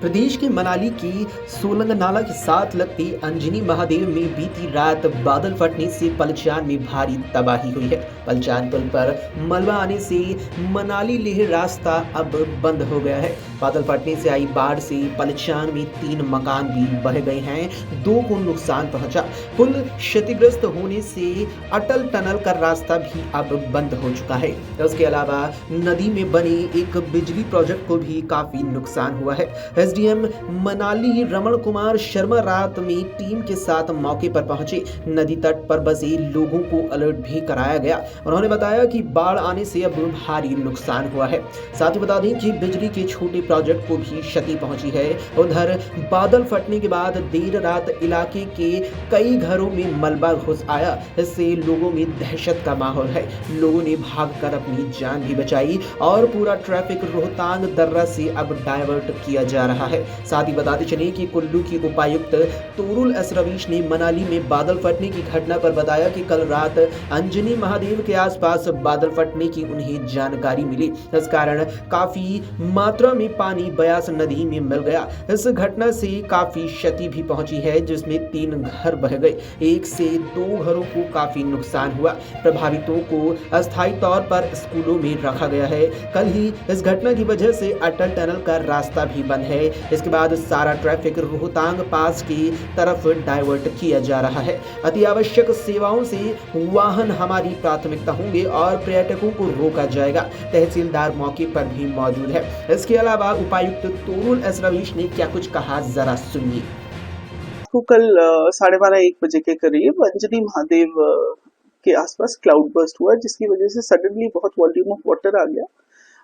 प्रदेश के मनाली की सोलंग नाला के साथ लगती अंजनी महादेव में बीती रात बादल फटने से पलचान में भारी तबाही हुई है। पलचान पुल पर मलबा आने से मनाली लेह रास्ता अब बंद हो गया है। बादल फटने से आई बाढ़ से पलचान में 3 मकान भी बह गए हैं, 2 को नुकसान पहुंचा। पुल क्षतिग्रस्त होने से अटल टनल का रास्ता भी अब बंद हो चुका है। उसके अलावा नदी में बने एक बिजली प्रोजेक्ट को भी काफी नुकसान हुआ है। एसडीएम मनाली रमण कुमार शर्मा रात में टीम के साथ मौके पर पहुंचे। नदी तट पर बसे लोगों को अलर्ट भी कराया गया। उन्होंने बताया कि बाढ़ आने से अब भारी नुकसान हुआ है। साथ ही बता दें कि बिजली के छोटे प्रोजेक्ट को भी क्षति पहुंची है। उधर बादल फटने के बाद देर रात इलाके के कई घरों में मलबा घुस आया। इससे लोगों में दहशत का माहौल है। लोगों ने भागकर अपनी जान भी बचाई और पूरा ट्रैफिक रोहतांग दर्रा से अब डायवर्ट किया जा रहा है। साथ ही बताते चले कि कुल्लू की उपायुक्त तोरुल एस रवीश ने मनाली में बादल फटने की घटना पर बताया कि कल रात अंजनी महादेव के आसपास बादल फटने की उन्हें जानकारी मिली। इस कारण काफी मात्रा में पानी ब्यास नदी में मिल गया। इस घटना से काफी क्षति भी पहुंची है, जिसमें 3 घर बह गए। 1 से 2 घरों को काफी नुकसान हुआ। प्रभावितों को अस्थायी तौर पर स्कूलों में रखा गया है। कल ही इस घटना की वजह से अटल टनल का रास्ता भी बंद है। इसके बाद सारा ट्रैफिक रोहतांग पास की तरफ डाइवर्ट किया जा रहा है। अति आवश्यक सेवाओं से वाहन हमारी प्राथमिकता होंगे और पर्यटकों को रोका जाएगा। तहसीलदार मौके पर भी मौजूद है। इसके अलावा उपायुक्त तोरुल एस रवीश ने क्या कुछ कहा, जरा सुनिए। को कल 12:30-1 बजे के करीब अंजनी महादेव के आसपास क्लाउड बर्स्ट हुआ, जिसकी वजह से सडनली बहुत वॉल्यूम ऑफ वाटर आ गया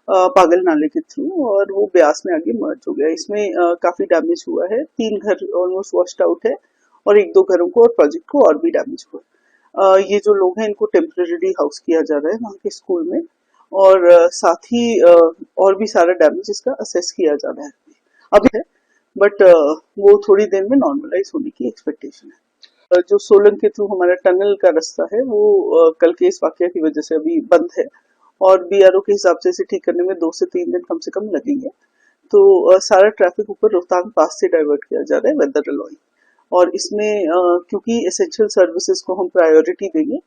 पागल नाले के थ्रू और वो ब्यास में आगे मर्ज हो गया। इसमें काफी डैमेज हुआ है। 3 घर ऑलमोस्ट वॉश्ड आउट है और 1-2 घरों को और प्रोजेक्ट को और भी डैमेज हुआ है। ये जो लोग हैं इनको टेम्परेरी हाउस किया जा रहा है वहाँ के स्कूल में और साथ ही और भी सारा डैमेज इसका असेस किया जा रहा है अभी है, बट वो थोड़ी देर में नॉर्मलाइज होने की एक्सपेक्टेशन है। जो सोलंग के थ्रू हमारा टनल का रास्ता है वो कल के इस वाकया की वजह से अभी बंद है और बीआरओ के हिसाब से इसे ठीक करने में 2 से 3 दिन कम से कम लगेंगे। तो सारा ट्रैफिक ऊपर रोहतांग पास से डाइवर्ट किया जा रहा है वेदर अलॉइंग, और इसमें क्योंकि एसेंशियल सर्विसेज को हम प्रायोरिटी देंगे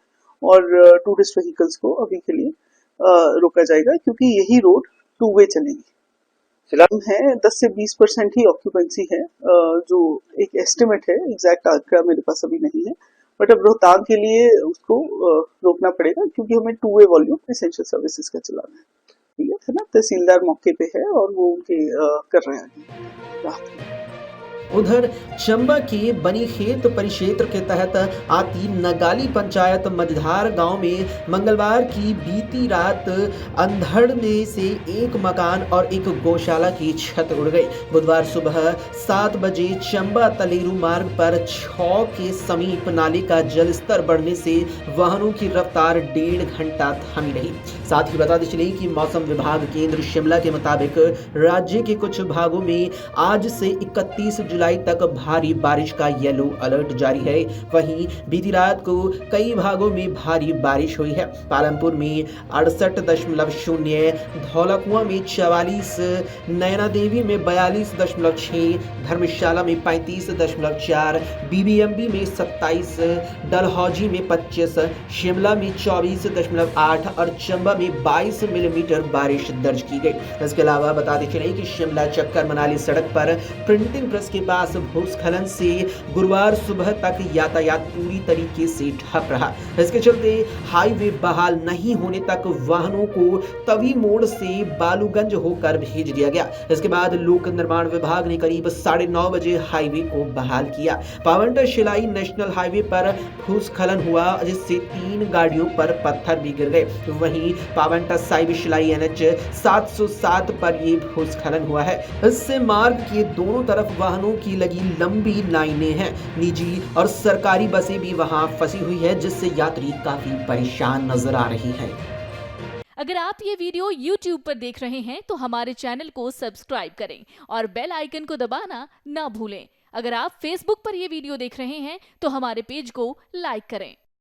और टूरिस्ट व्हीकल्स को अभी के लिए रोका जाएगा, क्योंकि यही रोड 2 वे चलेगी। फिलहाल है 10 से 20% ही ऑक्यूपेंसी है, जो एक एस्टिमेट है, एग्जैक्ट आंकड़ा मेरे पास अभी नहीं है, बट अब रोहतांग के लिए उसको रोकना पड़ेगा क्योंकि हमें 2 वे वॉल्यूम एसेंशियल सर्विसेज का चलाना है। ठीक है ना, तहसीलदार मौके पे है और वो उनके कर रहे हैं राहत। उधर चंबा के बनीखेत परिक्षेत्र के तहत आती नगाली पंचायत मझधार गांव में मंगलवार की बीती रात अंधड़ से 1 मकान और 1 गौशाला की छत उड़ गई। बुधवार सुबह 7 बजे चंबा तलेरू मार्ग पर 6 के समीप नाले का जल स्तर बढ़ने से वाहनों की रफ्तार 1.5 घंटा थमी रही। साथ ही बताते चले कि मौसम विभाग केंद्र शिमला के मुताबिक राज्य के कुछ भागों में आज से 31 जुलाई तक भारी बारिश का येलो अलर्ट जारी है। वहीं बीती रात को कई भागों में भारी बारिश हुई है। पालमपुर में 68.0, धौलाकुआं में 44, नैना देवी में 42.6, धर्मशाला में 35.4, बीबीएमबी में 27, डलहौजी में 25, शिमला में 24.8 और चंबा में 22 मिलीमीटर बारिश दर्ज की गई। इसके अलावा बताते चले कि शिमला चक्कर मनाली सड़क पर प्रिंटिंग प्रेस के पास भूस्खलन से गुरुवार सुबह तक यातायात पूरी तरीके से ठप रहा। इसके चलते हाईवे बहाल नहीं होने तक वाहनों को तवी मोड़ से बालूगंज होकर भेज दिया गया। इसके बाद लोक निर्माण विभाग ने करीब 9:30 बजे हाईवे को बहाल किया। पावंटा शिलाई नेशनल हाईवे पर भूस्खलन हुआ, जिससे 3 गाड़ियों पर पत्थर भी गिर गए। वहीं पावंटा साहिब शिलाई NH 707 पर यह भूस्खलन हुआ है। इससे मार्ग के दोनों तरफ वाहनों की लगी लंबी लाइनें हैं। निजी और सरकारी बसें भी वहां फंसी हुई है, जिससे यात्री काफी परेशान नजर आ रही हैं। अगर आप ये वीडियो YouTube पर देख रहे हैं तो हमारे चैनल को सब्सक्राइब करें और बेल आइकन को दबाना ना भूलें। अगर आप Facebook पर ये वीडियो देख रहे हैं तो हमारे पेज को लाइक करें।